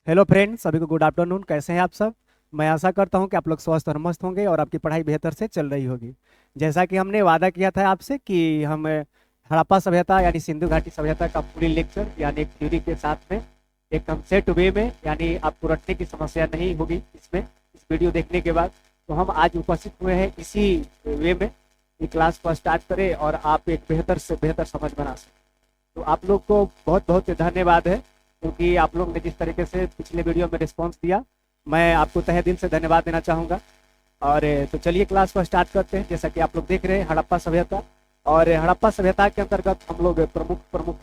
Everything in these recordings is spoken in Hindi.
हेलो फ्रेंड्स, सभी को गुड आफ्टरनून। कैसे हैं आप सब? मैं आशा करता हूं कि आप लोग स्वस्थ और मस्त होंगे और आपकी पढ़ाई बेहतर से चल रही होगी। जैसा कि हमने वादा किया था आपसे कि हम हड़प्पा सभ्यता यानी सिंधु घाटी सभ्यता का पूरी लेक्चर यानी एक थ्योरी के साथ में एक हम सेट वे में यानी आपको रटने की समस्या नहीं होगी इसमें, इस वीडियो देखने के बाद। तो हम आज उपस्थित हुए हैं इसी वे में कि क्लास को स्टार्ट करें और आप एक बेहतर से बेहतर समझ बना सकें। तो आप लोग को बहुत बहुत धन्यवाद है, क्योंकि आप लोग ने जिस तरीके से पिछले वीडियो में रिस्पांस दिया, मैं आपको तहे दिल से धन्यवाद देना चाहूँगा। और तो चलिए क्लास को स्टार्ट करते हैं। जैसा कि आप लोग देख रहे हैं हड़प्पा सभ्यता, और हड़प्पा सभ्यता के अंतर्गत हम लोग प्रमुख प्रमुख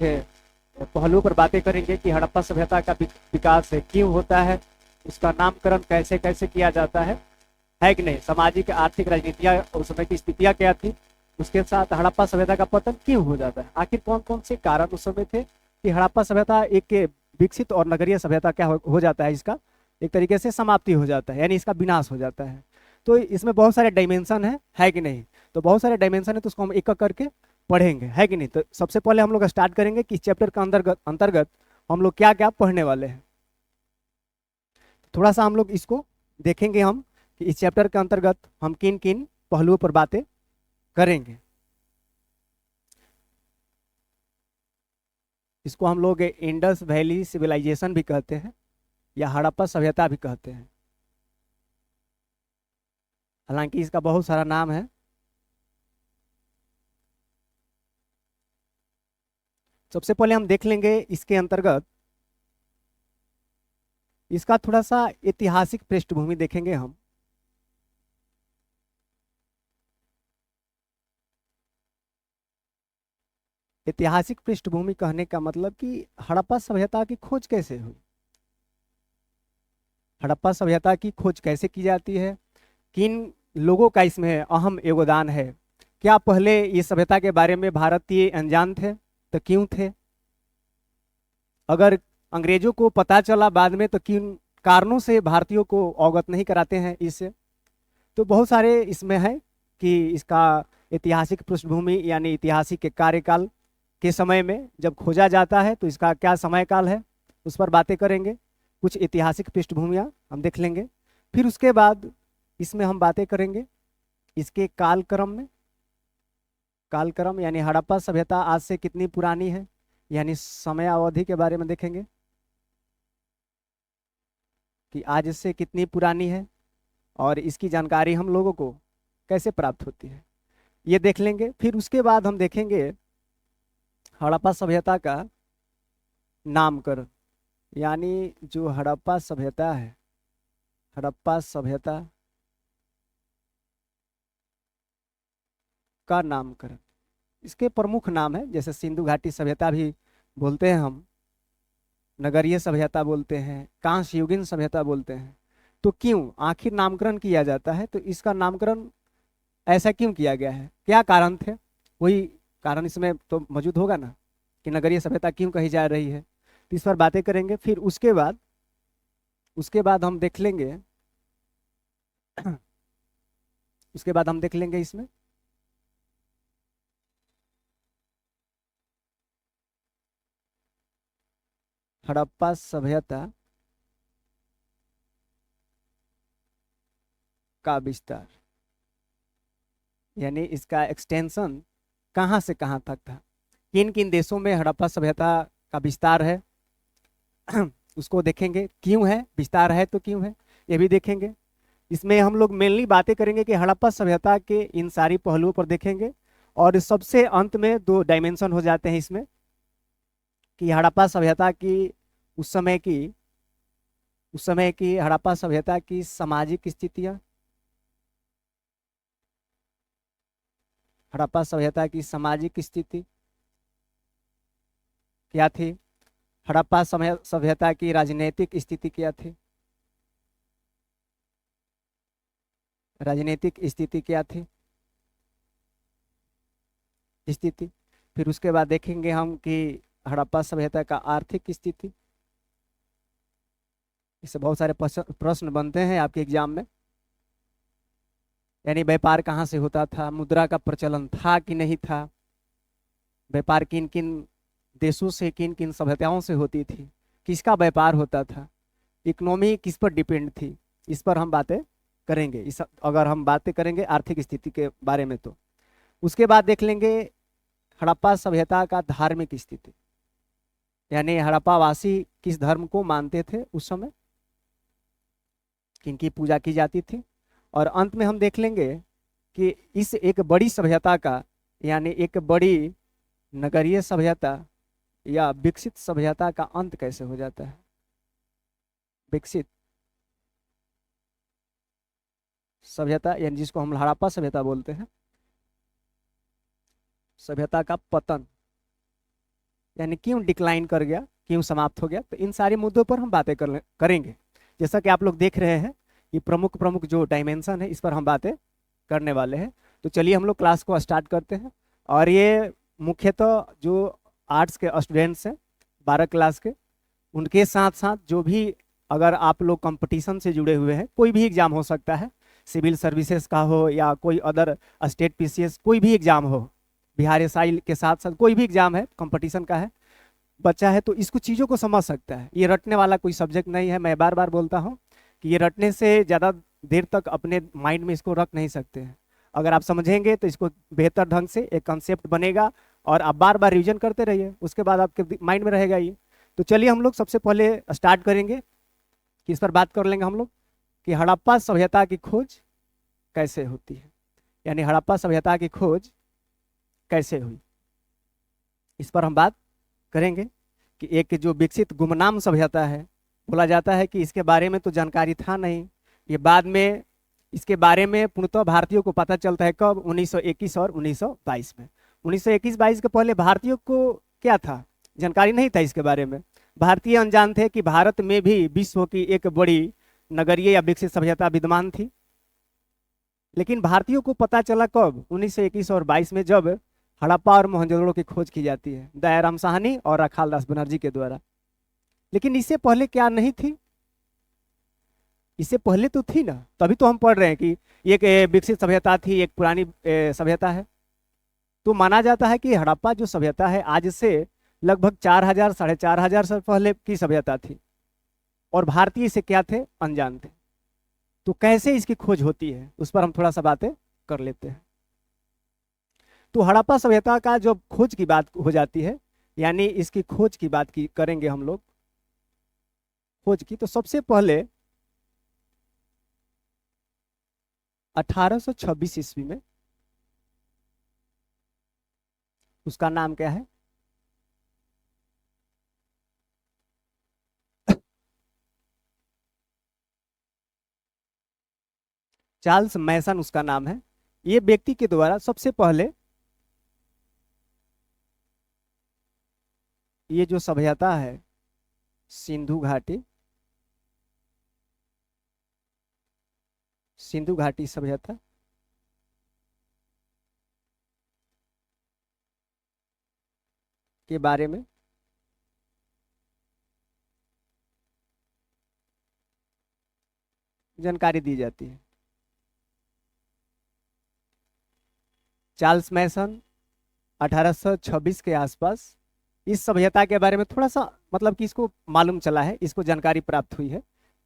पहलुओं पर बातें करेंगे कि हड़प्पा सभ्यता का विकास क्यों होता है, उसका नामकरण कैसे कैसे किया जाता है कि नहीं, सामाजिक आर्थिक राजनीतियाँ उस समय की स्थितियाँ क्या थी, उसके साथ हड़प्पा सभ्यता का पतन क्यों हो जाता है, आखिर कौन कौन से कारण उस समय थे कि हड़प्पा सभ्यता एक विकसित और नगरीय सभ्यता क्या हो जाता है, इसका एक तरीके से समाप्ति हो जाता है यानी इसका विनाश हो जाता है। तो इसमें बहुत सारे डायमेंशन है कि नहीं? तो बहुत सारे डायमेंशन है, तो उसको हम एक एक करके पढ़ेंगे, है कि नहीं? तो सबसे पहले हम लोग स्टार्ट करेंगे कि इस चैप्टर का अंतर्गत अंतर्गत हम लोग क्या क्या पढ़ने वाले हैं। थोड़ा सा हम लोग इसको देखेंगे हम कि इस चैप्टर के अंतर्गत हम किन किन पहलुओं पर बातें करेंगे। इसको हम लोग इंडस वैली सिविलाइजेशन भी कहते हैं या हड़प्पा सभ्यता भी कहते हैं, हालांकि इसका बहुत सारा नाम है। सबसे पहले हम देख लेंगे इसके अंतर्गत इसका थोड़ा सा ऐतिहासिक पृष्ठभूमि देखेंगे हम। ऐतिहासिक पृष्ठभूमि कहने का मतलब कि हड़प्पा सभ्यता की खोज कैसे हुई, हड़प्पा सभ्यता की खोज कैसे की जाती है, किन लोगों का इसमें अहम योगदान है, क्या पहले इस सभ्यता के बारे में भारतीय अनजान थे तो क्यों थे, अगर अंग्रेजों को पता चला बाद में तो किन कारणों से भारतीयों को अवगत नहीं कराते हैं इससे। तो बहुत सारे इसमें है कि इसका ऐतिहासिक पृष्ठभूमि यानी ऐतिहासिक कार्यकाल के समय में जब खोजा जाता है तो इसका क्या समय काल है, उस पर बातें करेंगे। कुछ ऐतिहासिक पृष्ठभूमियाँ हम देख लेंगे। फिर उसके बाद इसमें हम बातें करेंगे इसके कालक्रम में। कालक्रम यानी हड़प्पा सभ्यता आज से कितनी पुरानी है, यानी समय अवधि के बारे में देखेंगे कि आज से कितनी पुरानी है और इसकी जानकारी हम लोगों को कैसे प्राप्त होती है, ये देख लेंगे। फिर उसके बाद हम देखेंगे हड़प्पा सभ्यता का नामकरण, यानी जो हड़प्पा सभ्यता है, हड़प्पा सभ्यता का नामकरण। इसके प्रमुख नाम है, जैसे सिंधु घाटी सभ्यता भी बोलते हैं हम, नगरीय सभ्यता बोलते हैं, कांस्य युगीन सभ्यता बोलते हैं। तो क्यों आखिर नामकरण किया जाता है, तो इसका नामकरण ऐसा क्यों किया गया है, क्या कारण थे, वही कारण इसमें तो मौजूद होगा ना कि नगरीय सभ्यता क्यों कही जा रही है। तो इस पर बातें करेंगे। फिर उसके बाद हम देख लेंगे उसके बाद हम देख लेंगे इसमें हड़प्पा सभ्यता का विस्तार, यानी इसका एक्सटेंशन कहाँ से कहाँ तक था, किन किन देशों में हड़प्पा सभ्यता का विस्तार है उसको देखेंगे, क्यों है विस्तार है तो क्यों है ये भी देखेंगे। इसमें हम लोग मेनली बातें करेंगे कि हड़प्पा सभ्यता के इन सारी पहलुओं पर देखेंगे। और सबसे अंत में दो डायमेंशन हो जाते हैं इसमें कि हड़प्पा सभ्यता की उस समय की उस समय की हड़प्पा सभ्यता की सामाजिक स्थितियां, हड़प्पा सभ्यता की सामाजिक स्थिति क्या थी, हड़प्पा सभ्यता की राजनीतिक स्थिति क्या थी, राजनीतिक स्थिति क्या थी स्थिति। फिर उसके बाद देखेंगे हम कि हड़प्पा सभ्यता का आर्थिक स्थिति। इससे बहुत सारे प्रश्न बनते हैं आपके एग्जाम में, यानी व्यापार कहाँ से होता था, मुद्रा का प्रचलन था कि नहीं था, व्यापार किन किन देशों से किन किन सभ्यताओं से होती थी, किसका व्यापार होता था, इकोनॉमी किस पर डिपेंड थी, इस पर हम बातें करेंगे। इस अगर हम बातें करेंगे आर्थिक स्थिति के बारे में तो उसके बाद देख लेंगे हड़प्पा सभ्यता का धार्मिक स्थिति, यानी हड़प्पा वासी किस धर्म को मानते थे उस समय, किनकी पूजा की जाती थी। और अंत में हम देख लेंगे कि इस एक बड़ी सभ्यता का, यानी एक बड़ी नगरीय सभ्यता या विकसित सभ्यता का अंत कैसे हो जाता है। विकसित सभ्यता यानी जिसको हम हड़प्पा सभ्यता बोलते हैं, सभ्यता का पतन यानी क्यों डिक्लाइन कर गया, क्यों समाप्त हो गया। तो इन सारे मुद्दों पर हम बातें करेंगे। जैसा कि आप लोग देख रहे हैं ये प्रमुख प्रमुख जो डायमेंशन है इस पर हम बातें करने वाले हैं। तो चलिए हम लोग क्लास को स्टार्ट करते हैं। और ये मुख्यतः जो आर्ट्स के स्टूडेंट्स हैं 12 क्लास के, उनके साथ साथ जो भी अगर आप लोग कंपटीशन से जुड़े हुए हैं, कोई भी एग्जाम हो सकता है, सिविल सर्विसेज का हो या कोई अदर स्टेट पीसीएस कोई भी एग्जाम हो, बिहार एसआई के साथ साथ कोई भी एग्जाम है कंपटीशन का है, बच्चा है तो इसको चीज़ों को समझ सकता है। ये रटने वाला कोई सब्जेक्ट नहीं है। मैं बार बार बोलता हूँ कि ये रटने से ज़्यादा देर तक अपने माइंड में इसको रख नहीं सकते हैं। अगर आप समझेंगे तो इसको बेहतर ढंग से एक कंसेप्ट बनेगा और आप बार बार रिविजन करते रहिए, उसके बाद आपके माइंड में रहेगा ये। तो चलिए हम लोग सबसे पहले स्टार्ट करेंगे कि इस पर बात कर लेंगे हम लोग कि हड़प्पा सभ्यता की खोज कैसे होती है, यानी हड़प्पा सभ्यता की खोज कैसे हुई, इस पर हम बात करेंगे। कि एक जो विकसित गुमनाम सभ्यता है, बोला जाता है कि इसके बारे में तो जानकारी था नहीं, ये बाद में इसके बारे में पूर्णतः भारतीयों को पता चलता है कब, 1921 और 1922 में। 1921-22 के पहले भारतीयों को क्या था, जानकारी नहीं था इसके बारे में। भारतीय अनजान थे कि भारत में भी विश्व की एक बड़ी नगरीय या विकसित सभ्यता विद्यमान थी। लेकिन भारतीयों को पता चला कब, 1921 और 22 में, जब हड़प्पा और मोहनजोदड़ो की खोज की जाती है दयाराम साहनी और रखालदास बनर्जी के द्वारा। लेकिन इससे पहले क्या नहीं थी, इससे पहले तो थी ना, तभी तो हम पढ़ रहे हैं कि एक विकसित सभ्यता थी, एक पुरानी सभ्यता है। तो माना जाता है कि हड़प्पा जो सभ्यता है आज से लगभग 4000 4500 साल पहले की सभ्यता थी और भारतीय इसे क्या थे, अनजान थे। तो कैसे इसकी खोज होती है उस पर हम थोड़ा सा बातें कर लेते हैं। तो हड़प्पा सभ्यता का जब खोज की बात हो जाती है, यानी इसकी खोज की बात की करेंगे हम लोग, खोज की, तो सबसे पहले 1826 ईस्वी में, उसका नाम क्या है, चार्ल्स मैसन उसका नाम है। ये व्यक्ति के द्वारा सबसे पहले ये जो सभ्यता है सिंधु घाटी, सिंधु घाटी सभ्यता के बारे में जानकारी दी जाती है। चार्ल्स मैसन 1826 के आसपास इस सभ्यता के बारे में थोड़ा सा मतलब कि इसको मालूम चला है, इसको जानकारी प्राप्त हुई है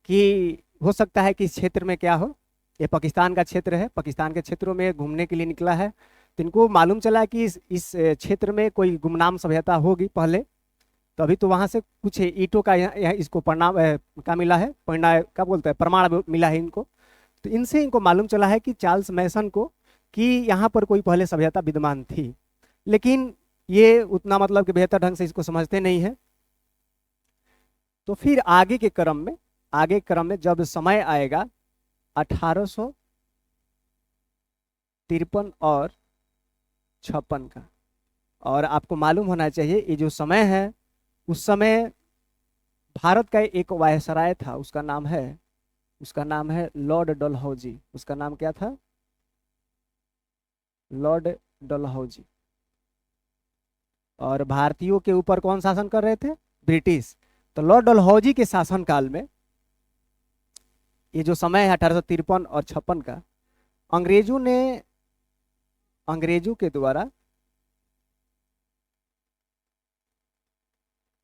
कि हो सकता है कि इस क्षेत्र में क्या हो, ये पाकिस्तान का क्षेत्र है, पाकिस्तान के क्षेत्रों में घूमने के लिए निकला है। तो इनको मालूम चला कि इस क्षेत्र में कोई गुमनाम सभ्यता होगी पहले, तभी तो वहां से कुछ ईंटों का यहाँ इसको परिणाम का मिला है, परिणाम क्या बोलते हैं, प्रमाण मिला है इनको। तो इनसे इनको मालूम चला है कि चार्ल्स मैसन को कि यहाँ पर कोई पहले सभ्यता विद्यमान थी। लेकिन ये उतना मतलब कि बेहतर ढंग से इसको समझते नहीं है। तो फिर आगे के क्रम में, आगे क्रम में जब समय आएगा 1853 और 56 का, और आपको मालूम होना चाहिए ये जो समय है उस समय भारत का एक वायसराय था, उसका नाम है लॉर्ड डलहौजी। उसका नाम क्या था, लॉर्ड डलहौजी। और भारतीयों के ऊपर कौन शासन कर रहे थे, ब्रिटिश। तो लॉर्ड डलहौजी के शासन काल में ये जो समय है 1853 और 56 का, अंग्रेजों ने, अंग्रेजों के द्वारा,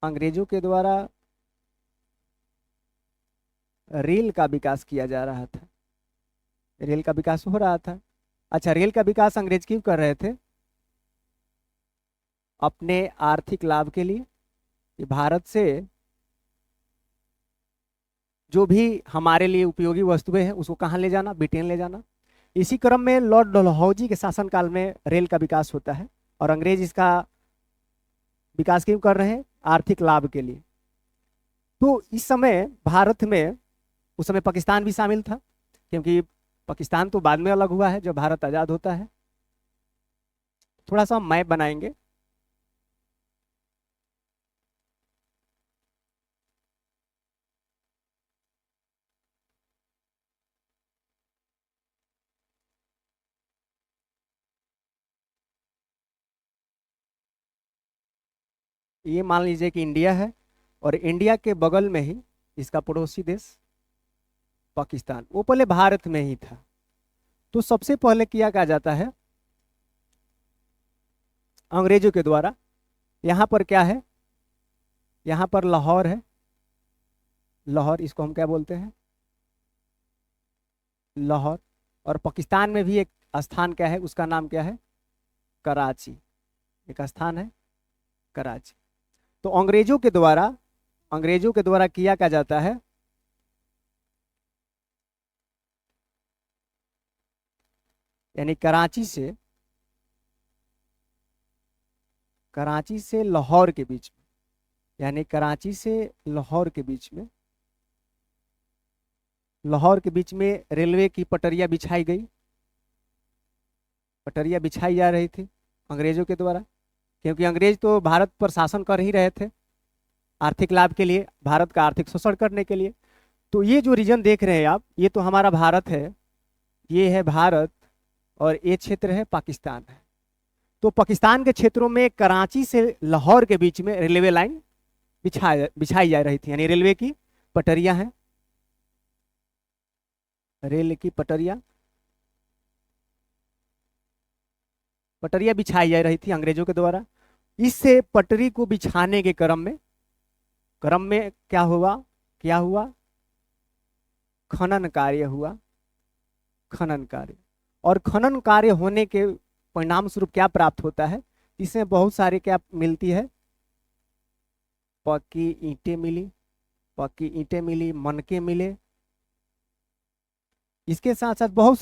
अंग्रेजों के द्वारा रेल का विकास किया जा रहा था। रेल का विकास हो रहा था। अच्छा, रेल का विकास अंग्रेज क्यों कर रहे थे? अपने आर्थिक लाभ के लिए, कि भारत से जो भी हमारे लिए उपयोगी वस्तुएं हैं उसको कहाँ ले जाना, ब्रिटेन ले जाना। इसी क्रम में लॉर्ड डलहौजी के शासनकाल में रेल का विकास होता है, और अंग्रेज इसका विकास क्यों कर रहे हैं? आर्थिक लाभ के लिए। तो इस समय भारत में, उस समय पाकिस्तान भी शामिल था, क्योंकि पाकिस्तान तो बाद में अलग हुआ है जब भारत आज़ाद होता है। थोड़ा सा मैप बनाएंगे। ये मान लीजिए कि इंडिया है, और इंडिया के बगल में ही इसका पड़ोसी देश पाकिस्तान, वो पहले भारत में ही था। तो सबसे पहले किया क्या जाता है अंग्रेजों के द्वारा, यहाँ पर क्या है, यहाँ पर लाहौर है, लाहौर इसको हम क्या बोलते हैं, लाहौर। और पाकिस्तान में भी एक स्थान क्या है, उसका नाम क्या है, कराची। एक स्थान है कराची। तो अंग्रेजों के द्वारा किया क्या जाता है, यानी कराची से लाहौर के बीच में, यानी कराची से लाहौर के बीच में, लाहौर के बीच में रेलवे की पटरियां बिछाई गई। पटरियां बिछाई जा रही थी अंग्रेजों के द्वारा, क्योंकि अंग्रेज तो भारत पर शासन कर ही रहे थे आर्थिक लाभ के लिए, भारत का आर्थिक शोषण करने के लिए। तो ये जो रीजन देख रहे हैं आप, ये तो हमारा भारत है, ये है भारत, और ये क्षेत्र है पाकिस्तान है। तो पाकिस्तान के क्षेत्रों में कराची से लाहौर के बीच में रेलवे लाइन बिछाई जा रही थी, यानी रेलवे की पटरियां हैं, रेल की पटरियां पटरियां बिछाई जा रही थी अंग्रेजों के द्वारा। इससे पटरी को बिछाने के क्रम में क्या हुआ, खनन कार्य हुआ, खनन कार्य। और खनन कार्य होने के परिणाम स्वरूप क्या प्राप्त होता है, इसमें बहुत सारे क्या मिलती है, पक्की ईंटें मिली, मनके मिले। इसके साथ साथ बहुत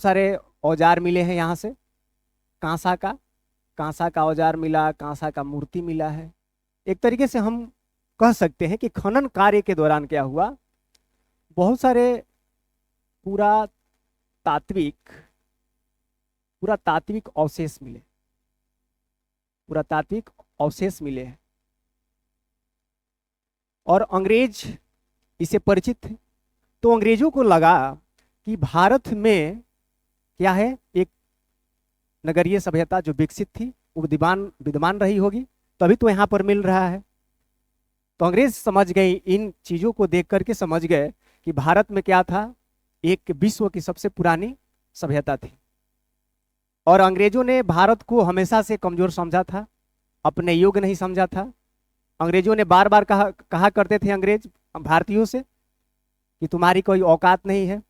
सारे औजार मिले हैं यहाँ से। कांसा का औजार मिला, कांसा का मूर्ति मिला है। एक तरीके से हम कह सकते हैं कि खनन कार्य के दौरान क्या हुआ, बहुत सारे पुरातात्विक अवशेष मिले हैं, और अंग्रेज इसे परिचित थे। तो अंग्रेजों को लगा कि भारत में क्या है, एक नगरीय सभ्यता जो विकसित थी, वो विद्यमान रही होगी, तभी तो यहाँ पर मिल रहा है। तो अंग्रेज समझ गए, इन चीजों को देख करके समझ गए कि भारत में क्या था, एक विश्व की सबसे पुरानी सभ्यता थी। और अंग्रेजों ने भारत को हमेशा से कमजोर समझा था, अपने योग्य नहीं समझा था। अंग्रेजों ने बार बार कहा करते थे अंग्रेज भारतीयों से कि तुम्हारी कोई औकात नहीं है,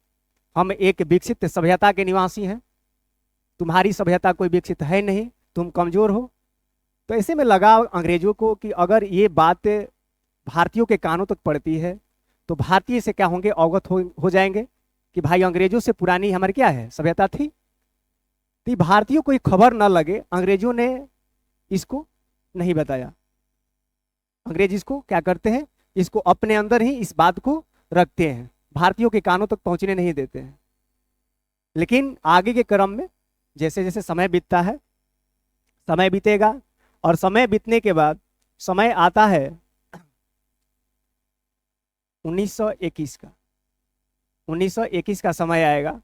हम एक विकसित सभ्यता के निवासी हैं, तुम्हारी सभ्यता कोई विकसित है नहीं, तुम कमजोर हो। तो ऐसे में लगा अंग्रेजों को कि अगर ये बात भारतीयों के कानों तक पड़ती है तो भारतीय से क्या होंगे, अवगत हो जाएंगे कि भाई अंग्रेजों से पुरानी हमारी क्या है, सभ्यता थी। तो भारतीयों को खबर न लगे, अंग्रेजों ने इसको नहीं बताया। अंग्रेज इसको क्या करते हैं, इसको अपने अंदर ही इस बात को रखते हैं, भारतीयों के कानों तक पहुंचने नहीं देते हैं। लेकिन आगे के क्रम में जैसे जैसे समय बीतता है, समय बीतेगा, और समय बीतने के बाद समय आता है 1921 का समय आएगा,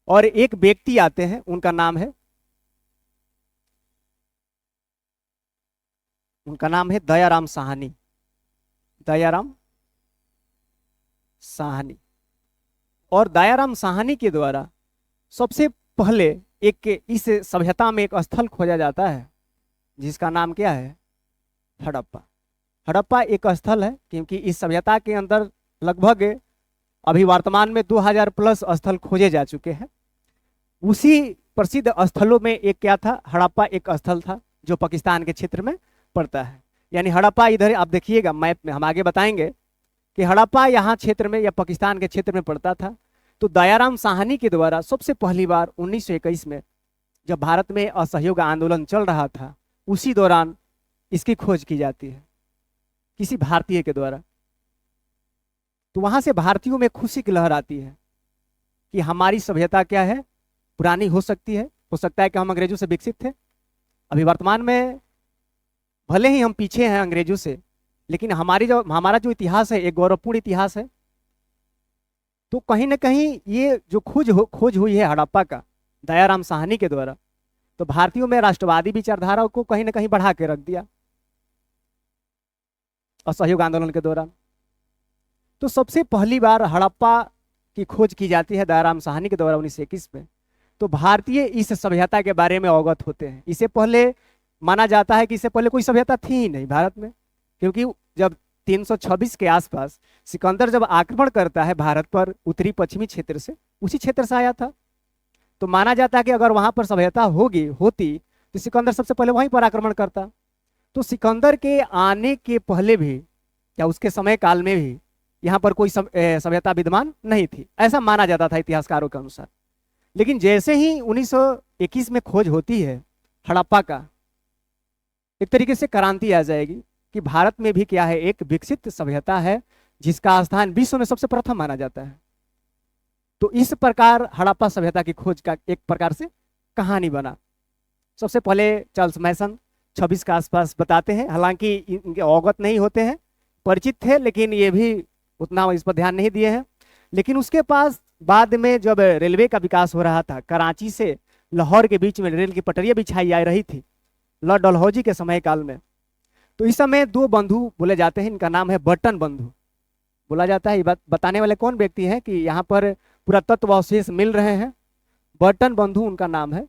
और एक व्यक्ति आते हैं, उनका नाम है दयाराम साहनी। और दयाराम साहनी के द्वारा सबसे पहले एक इस सभ्यता में एक स्थल खोजा जाता है, जिसका नाम क्या है, हड़प्पा एक स्थल है क्योंकि इस सभ्यता के अंदर लगभग अभी वर्तमान में 2000 प्लस स्थल खोजे जा चुके हैं। उसी प्रसिद्ध स्थलों में एक क्या था, हड़प्पा एक स्थल था जो पाकिस्तान के क्षेत्र में पड़ता है। यानी हड़प्पा इधर आप देखिएगा मैप में, हम आगे बताएंगे कि हड़प्पा यहाँ क्षेत्र में या पाकिस्तान के क्षेत्र में पड़ता था। तो दयाराम साहनी के द्वारा सबसे पहली बार 1921 में जब भारत में असहयोग आंदोलन चल रहा था, उसी दौरान इसकी खोज की जाती है किसी भारतीय के द्वारा। तो वहां से भारतीयों में खुशी की लहर आती है कि हमारी सभ्यता क्या है, पुरानी हो सकती है, हो सकता है कि हम अंग्रेजों से विकसित थे। अभी वर्तमान में भले ही हम पीछे हैं अंग्रेजों से, लेकिन हमारा जो इतिहास है एक गौरवपूर्ण इतिहास है। तो कहीं ना कहीं ये जो खोज हुई है हड़प्पा का दयाराम साहनी के द्वारा, तो भारतीयों में राष्ट्रवादी विचारधारा को कहीं ना कहीं बढ़ा के रख दिया असहयोग आंदोलन के दौरान। तो सबसे पहली बार हड़प्पा की खोज की जाती है दयाराम साहनी के द्वारा 1921 में। तो भारतीय इस सभ्यता के बारे में अवगत होते हैं। इससे पहले माना जाता है कि इससे पहले कोई सभ्यता थी ही नहीं भारत में, क्योंकि जब 326 के आसपास सिकंदर जब आक्रमण करता है भारत पर उत्तरी पश्चिमी क्षेत्र से, उसी क्षेत्र से आया था। तो माना जाता है कि अगर वहां पर सभ्यता होती तो सिकंदर सबसे पहले वहीं पर आक्रमण करता। तो सिकंदर के आने के पहले भी या उसके समय काल में भी यहाँ पर कोई सभ्यता विद्यमान नहीं थी, ऐसा माना जाता था इतिहासकारों के अनुसार। लेकिन जैसे ही 1921 में खोज होती है हड़प्पा का, एक तरीके से क्रांति आ जाएगी कि भारत में भी क्या है, एक विकसित सभ्यता है जिसका स्थान विश्व में सबसे प्रथम माना जाता है। तो इस प्रकार हड़प्पा सभ्यता की खोज का एक प्रकार से कहानी बना। सबसे पहले चार्ल्स मैसन 26 के आसपास बताते हैं, हालांकि इनके अवगत नहीं होते हैं, परिचित थे लेकिन ये भी उतना इस पर ध्यान नहीं दिए हैं। लेकिन उसके पास बाद में जब रेलवे का विकास हो रहा था, कराची से लाहौर के बीच में रेल की पटरियां बिछाई जा रही थी लॉर्ड डलहौजी के समय काल में। तो इस समय दो बंधु बोले जाते हैं, इनका नाम है बर्टन बंधु बोला जाता है। ये बात बताने वाले कौन व्यक्ति हैं कि यहाँ पर पुरातत्व अवशेष मिल रहे हैं, बर्टन बंधु उनका नाम है।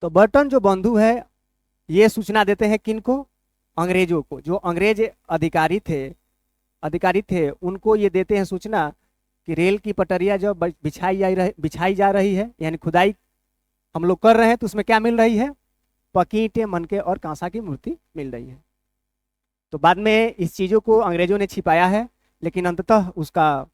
तो बर्टन जो बंधु है ये सूचना देते हैं किनको, अंग्रेजों को। जो अंग्रेज अधिकारी थे उनको ये देते हैं सूचना कि रेल की पटरियां जो बिछाई जा रही है, यानी खुदाई हम लोग कर रहे हैं, तो उसमें क्या मिल रही है, पकी ईंटें, मनके और कांसा की मूर्ति मिल रही है। तो बाद में इस चीज़ों को अंग्रेजों ने छिपाया है, लेकिन अंततः उसका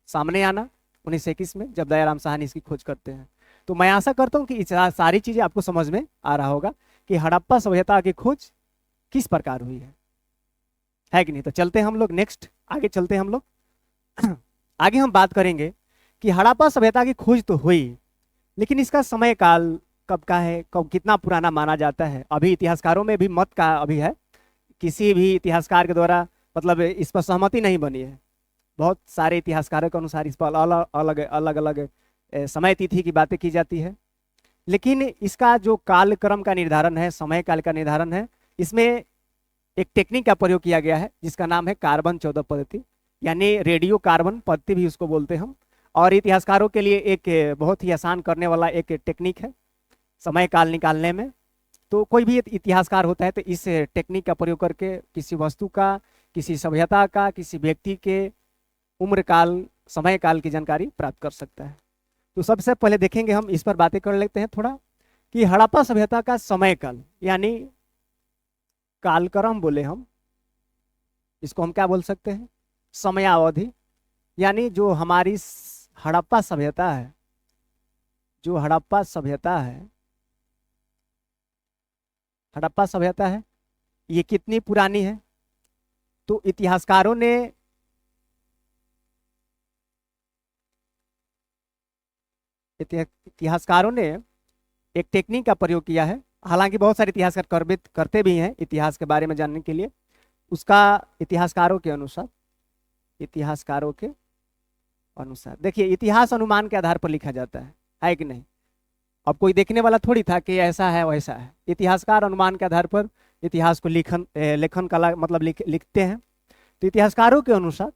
सामने आना 1921 में जब दयाराम साहनी इसकी खोज करते हैं। तो मैं आशा करता हूँ कि सारी चीज़ें आपको समझ में आ रहा होगा कि हड़प्पा सभ्यता की खोज किस प्रकार हुई है कि नहीं। तो चलते हैं हम लोग नेक्स्ट, आगे चलते हैं हम लोग आगे हम बात करेंगे कि हड़प्पा सभ्यता की खोज तो हुई, लेकिन इसका समय काल कब का है, कब कितना पुराना माना जाता है, अभी इतिहासकारों में भी मत का अभी है। किसी भी इतिहासकार के द्वारा मतलब इस पर सहमति नहीं बनी है। बहुत सारे इतिहासकारों के अनुसार इस पर अलग अलग समय तिथि की बातें की जाती है। लेकिन इसका जो कालक्रम का निर्धारण है, समय काल का निर्धारण है, इसमें एक टेक्निक का प्रयोग किया गया है जिसका नाम है कार्बन 14 पद्धति, यानी रेडियो कार्बन पद्धति भी उसको बोलते हैं हम। और इतिहासकारों के लिए एक बहुत ही आसान करने वाला एक टेक्निक है समय काल निकालने में। तो कोई भी इतिहासकार होता है तो इस टेक्निक का प्रयोग करके किसी वस्तु का, किसी सभ्यता का, किसी व्यक्ति के उम्र काल, समय काल की जानकारी प्राप्त कर सकता है। तो सबसे पहले देखेंगे हम, इस पर बातें कर लेते हैं थोड़ा, कि हड़प्पा सभ्यता का समय काल यानी कालक्रम बोले हम, इसको हम क्या बोल सकते हैं, समयावधि। यानी जो हमारी हड़प्पा सभ्यता है, जो हड़प्पा सभ्यता है ये कितनी पुरानी है। तो इतिहासकारों ने एक टेक्निक का प्रयोग किया है। हालांकि बहुत सारे इतिहासकार करते भी हैं इतिहास के बारे में जानने के लिए। उसका इतिहासकारों के अनुसार देखिए, इतिहास अनुमान के आधार पर लिखा जाता है कि नहीं। अब कोई देखने वाला थोड़ी था कि ऐसा है वैसा है। इतिहासकार अनुमान के आधार पर इतिहास को लेखन कला मतलब लिखते हैं। तो इतिहासकारों के अनुसार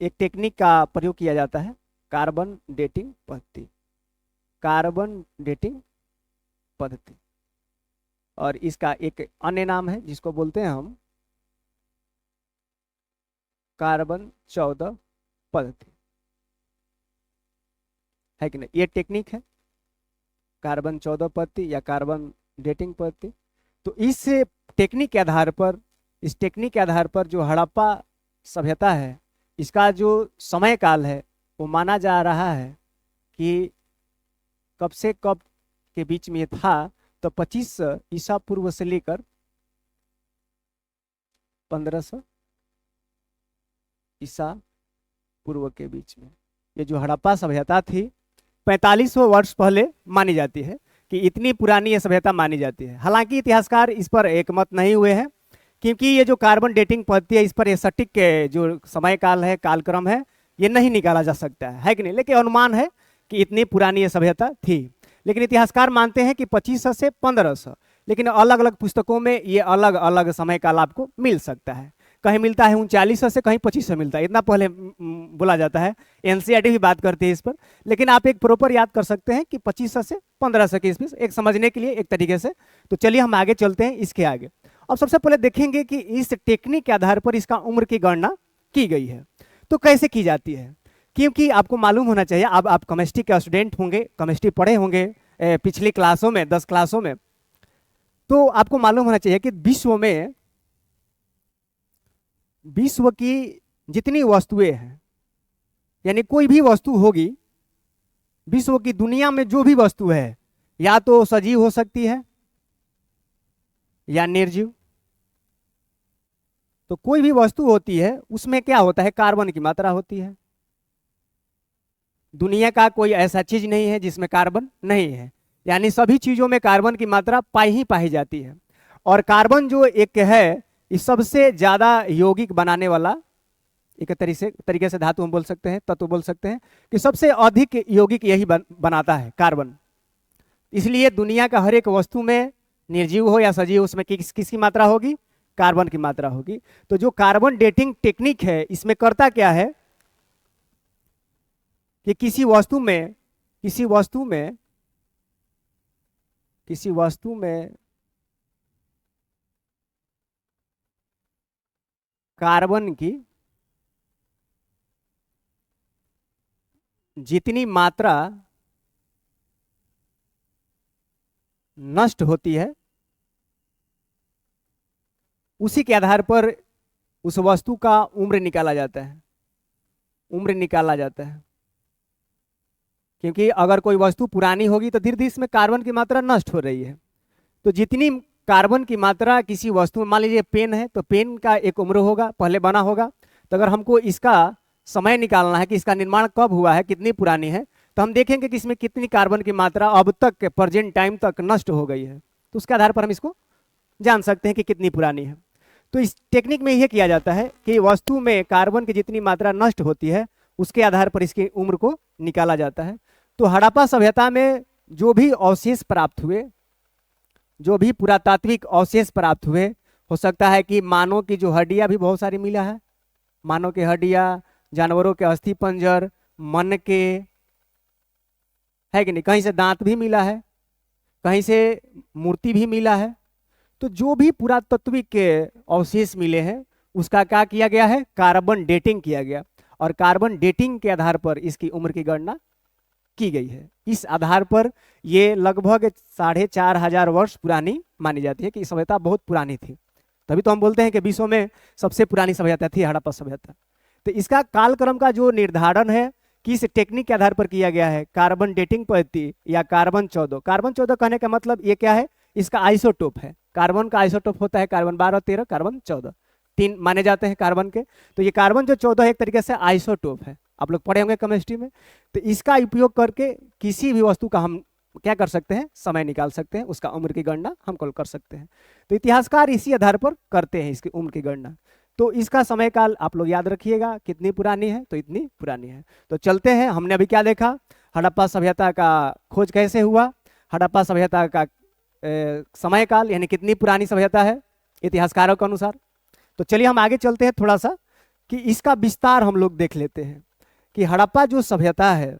एक टेक्निक का प्रयोग किया जाता है, कार्बन डेटिंग पद्धति। कार्बन डेटिंग पद्धति और इसका एक अन्य नाम है जिसको बोलते हैं हम कार्बन 14 पद्धति, है कि नहीं। ये टेक्निक है कार्बन 14 पद्धति या कार्बन डेटिंग पद्धति। तो इस टेक्निक के आधार पर, इस टेक्निक के आधार पर जो हड़प्पा सभ्यता है, इसका जो समय काल है वो माना जा रहा है कि कब से कब के बीच में था। तो 25 ईसा पूर्व से लेकर 1500 ईसा पूर्व के बीच में ये जो हड़प्पा सभ्यता थी 4500 वर्ष पहले मानी जाती है कि इतनी पुरानी ये सभ्यता मानी जाती है। हालांकि इतिहासकार इस पर एकमत नहीं हुए हैं, क्योंकि ये जो कार्बन डेटिंग पद्धति है इस पर ये सटीक के जो समय काल है, कालक्रम है, ये नहीं निकाला जा सकता है कि नहीं। लेकिन अनुमान है कि इतनी पुरानी ये सभ्यता थी। लेकिन इतिहासकार मानते हैं कि 2500 से 1500, लेकिन अलग अलग पुस्तकों में ये अलग अलग समय काल आपको मिल सकता है। कहीं मिलता है 3900 से, कहीं 2500 मिलता है, इतना पहले बोला जाता है। एनसीईआरटी भी बात करती है इस पर, लेकिन आप एक प्रॉपर याद कर सकते हैं कि 2500 से 1500 के बीच, एक समझने के लिए एक तरीके से। तो चलिए हम आगे चलते हैं इसके आगे। अब सबसे पहले देखेंगे कि इस टेक्निक के आधार पर इसका उम्र की गणना की गई है। तो कैसे की जाती है, क्योंकि आपको मालूम होना चाहिए, अब आप केमिस्ट्री के स्टूडेंट होंगे, केमिस्ट्री पढ़े होंगे पिछली क्लासों में, 10 क्लासों में। तो आपको मालूम होना चाहिए कि विश्व की जितनी वस्तुएं हैं, यानी कोई भी वस्तु होगी, विश्व की दुनिया में जो भी वस्तु है, या तो सजीव हो सकती है या निर्जीव। तो कोई भी वस्तु होती है उसमें क्या होता है, कार्बन की मात्रा होती है। दुनिया का कोई ऐसा चीज नहीं है जिसमें कार्बन नहीं है, यानी सभी चीजों में कार्बन की मात्रा पाई जाती है। और कार्बन जो एक है, इस सबसे ज्यादा यौगिक बनाने वाला एक तरीके से धातु हम बोल सकते हैं, तत्व बोल सकते हैं, कि सबसे अधिक यौगिक यही बनाता है कार्बन। इसलिए दुनिया का हर एक वस्तु में, निर्जीव हो या सजीव, उसमें किसकी मात्रा होगी, कार्बन की मात्रा होगी। तो जो कार्बन डेटिंग टेक्निक है, इसमें करता क्या है कि किसी वस्तु में कार्बन की जितनी मात्रा नष्ट होती है, उसी के आधार पर उस वस्तु का उम्र निकाला जाता है। क्योंकि अगर कोई वस्तु पुरानी होगी तो धीरे धीरे इसमें कार्बन की मात्रा नष्ट हो रही है। तो जितनी कार्बन की मात्रा किसी वस्तु में, मान लीजिए पेन है, तो पेन का एक उम्र होगा, पहले बना होगा। तो अगर हमको इसका समय निकालना है कि इसका निर्माण कब हुआ है, कितनी पुरानी है, तो हम देखेंगे कि इसमें कितनी कार्बन की मात्रा अब तक प्रेजेंट टाइम तक नष्ट हो गई है। तो उसके आधार पर हम इसको जान सकते हैं कि कितनी पुरानी है। तो इस टेक्निक में यह किया जाता है कि वस्तु में कार्बन की जितनी मात्रा नष्ट होती है, उसके आधार पर इसकी उम्र को निकाला जाता है। तो हड़प्पा सभ्यता में जो भी अवशेष प्राप्त हुए, जो भी पुरातात्विक अवशेष प्राप्त हुए, हो सकता है कि मानव की जो हड्डियां भी बहुत सारी मिला है, मानव की हड्डियां, जानवरों के अस्थि पंजर, मन के, है कि नहीं, कहीं से दांत भी मिला है, कहीं से मूर्ति भी मिला है। तो जो भी पुरातात्विक के अवशेष मिले हैं, उसका क्या किया गया है, कार्बन डेटिंग किया गया। और कार्बन डेटिंग के आधार पर इसकी उम्र की गणना की गई है। इस आधार पर ये लगभग 4500 वर्ष पुरानी मानी जाती है, कि सभ्यता बहुत पुरानी थी। तभी तो हम बोलते हैं कि विश्व में सबसे पुरानी सभ्यता थी हड़प्पा सभ्यता। तो इसका कालक्रम का जो निर्धारण है, किस टेक्निक के आधार पर किया गया है, कार्बन डेटिंग पद्धति या कार्बन 14। कार्बन 14 कहने का मतलब ये क्या है, इसका आइसोटोप है। कार्बन का आइसोटोप होता है कार्बन 12, 13, कार्बन 14, 3 माने जाते हैं कार्बन के। तो ये कार्बन जो 14 एक तरीके से आइसोटोप है, आप लोग पढ़े होंगे केमिस्ट्री में। तो इसका उपयोग करके किसी भी वस्तु का हम क्या कर सकते हैं, समय निकाल सकते हैं, उसका उम्र की गणना हम कर सकते हैं। तो इतिहासकार इसी आधार पर करते हैं इसकी उम्र की गणना। तो इसका समय काल आप लोग याद रखिएगा, कितनी पुरानी है, तो इतनी पुरानी है। तो चलते हैं, हमने अभी क्या देखा, हड़प्पा सभ्यता का खोज कैसे हुआ, हड़प्पा सभ्यता का समय काल, यानी कितनी पुरानी सभ्यता है इतिहासकारों के अनुसार। तो चलिए हम आगे चलते हैं थोड़ा सा, कि इसका विस्तार हम लोग देख लेते हैं कि हड़प्पा जो सभ्यता है,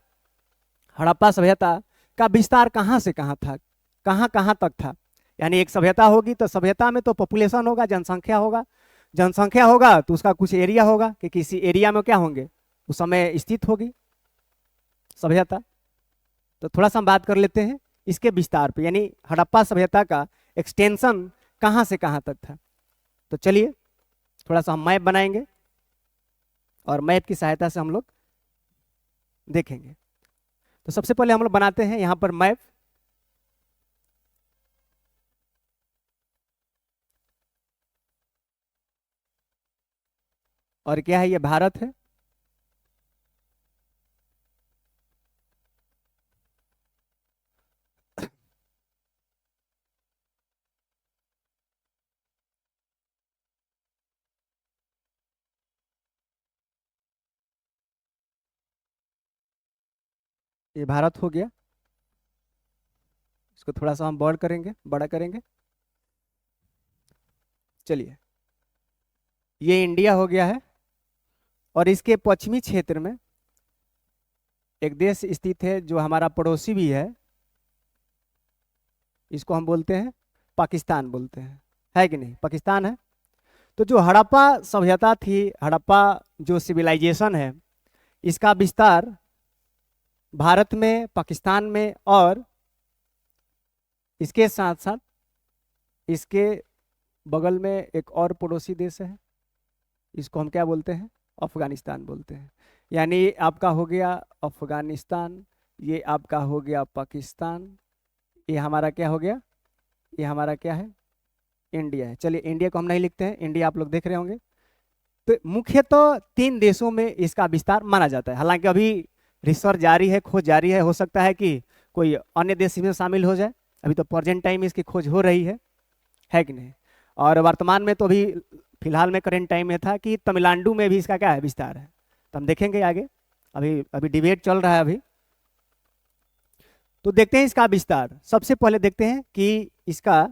हड़प्पा सभ्यता का विस्तार कहाँ से कहाँ था, कहाँ कहाँ तक था, यानी एक सभ्यता होगी तो सभ्यता में तो पॉपुलेशन होगा, जनसंख्या होगा, जनसंख्या होगा तो उसका कुछ एरिया होगा कि किसी एरिया में क्या होंगे उस समय स्थित होगी सभ्यता। तो थोड़ा सा हम बात कर लेते हैं इसके विस्तार पे, यानी हड़प्पा सभ्यता का एक्सटेंशन कहाँ से कहाँ तक था। तो चलिए थोड़ा सा हम मैप बनाएंगे और मैप की सहायता से हम लोग देखेंगे। तो सबसे पहले हम लोग बनाते हैं यहाँ पर मैप। और क्या है, ये भारत है। ये भारत हो गया, इसको थोड़ा सा हम बड़ करेंगे, बड़ा करेंगे। चलिए ये इंडिया हो गया है और इसके पश्चिमी क्षेत्र में एक देश स्थित है जो हमारा पड़ोसी भी है, इसको हम बोलते हैं पाकिस्तान बोलते हैं, है कि नहीं, पाकिस्तान है। तो जो हड़प्पा सभ्यता थी, हड़प्पा जो सिविलाइजेशन है, इसका विस्तार भारत में, पाकिस्तान में और इसके साथ साथ इसके बगल में एक और पड़ोसी देश है, इसको हम क्या बोलते हैं, अफगानिस्तान बोलते हैं। यानी आपका हो गया अफगानिस्तान, ये आपका हो गया पाकिस्तान, ये हमारा क्या हो गया, ये हमारा क्या है, इंडिया है। चलिए इंडिया को हम नहीं लिखते हैं, इंडिया आप लोग देख रहे होंगे। तो मुख्यतः तीन देशों में इसका विस्तार माना जाता है। हालांकि अभी रिसर्च जारी है, खोज जारी है, हो सकता है कि कोई अन्य देश इसमें शामिल हो जाए। अभी तो प्रेजेंट टाइम में इसकी खोज हो रही है कि नहीं। और वर्तमान में तो अभी फिलहाल में करेंट टाइम में था कि तमिलनाडु में भी इसका क्या है, विस्तार है। तो हम देखेंगे आगे, अभी अभी डिबेट चल रहा है अभी। तो देखते हैं इसका विस्तार। सबसे पहले देखते हैं कि इसका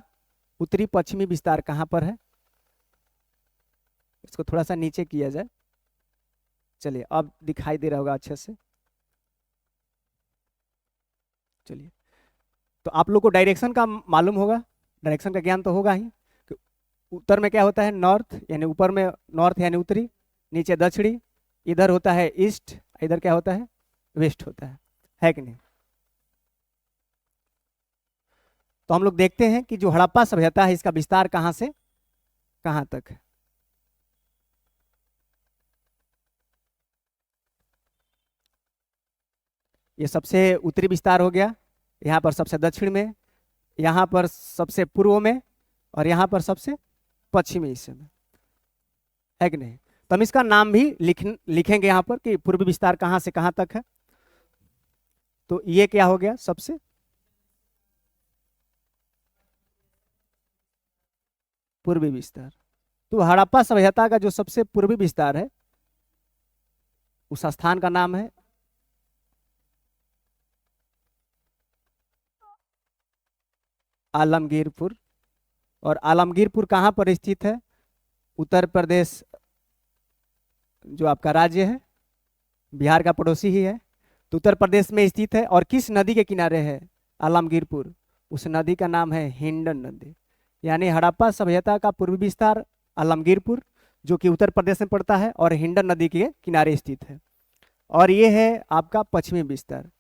उत्तरी पश्चिमी विस्तार कहाँ पर है। इसको थोड़ा सा नीचे किया जाए, चलिए अब दिखाई दे रहा होगा अच्छे से। चलिए तो आप लोग को डायरेक्शन का मालूम होगा, डायरेक्शन का ज्ञान तो होगा ही कि उत्तर में क्या होता है, नॉर्थ, यानी ऊपर में नॉर्थ यानी उत्तरी, नीचे दक्षिणी, इधर होता है ईस्ट, इधर क्या होता है, वेस्ट होता है कि नहीं। तो हम लोग देखते हैं कि जो हड़प्पा सभ्यता है इसका विस्तार कहाँ से कहाँ तक है। ये सबसे उत्तरी विस्तार हो गया, यहाँ पर सबसे दक्षिण में, यहाँ पर सबसे पूर्व में और यहाँ पर सबसे पश्चिमी हिस्से में, है कि नहीं। तो हम इसका नाम भी लिखेंगे यहाँ पर कि पूर्वी विस्तार कहाँ से कहाँ तक है। तो ये क्या हो गया, सबसे पूर्वी विस्तार। तो हड़प्पा सभ्यता का जो सबसे पूर्वी विस्तार है उस स्थान का नाम है आलमगीरपुर। और आलमगीरपुर कहाँ पर स्थित है, उत्तर प्रदेश जो आपका राज्य है, बिहार का पड़ोसी ही है, तो उत्तर प्रदेश में स्थित है। और किस नदी के किनारे है आलमगीरपुर, उस नदी का नाम है हिंडन नदी। यानी हड़प्पा सभ्यता का पूर्वी विस्तार आलमगीरपुर जो कि उत्तर प्रदेश में पड़ता है और हिंडन नदी के किनारे स्थित है। और ये है आपका पश्चिमी विस्तार,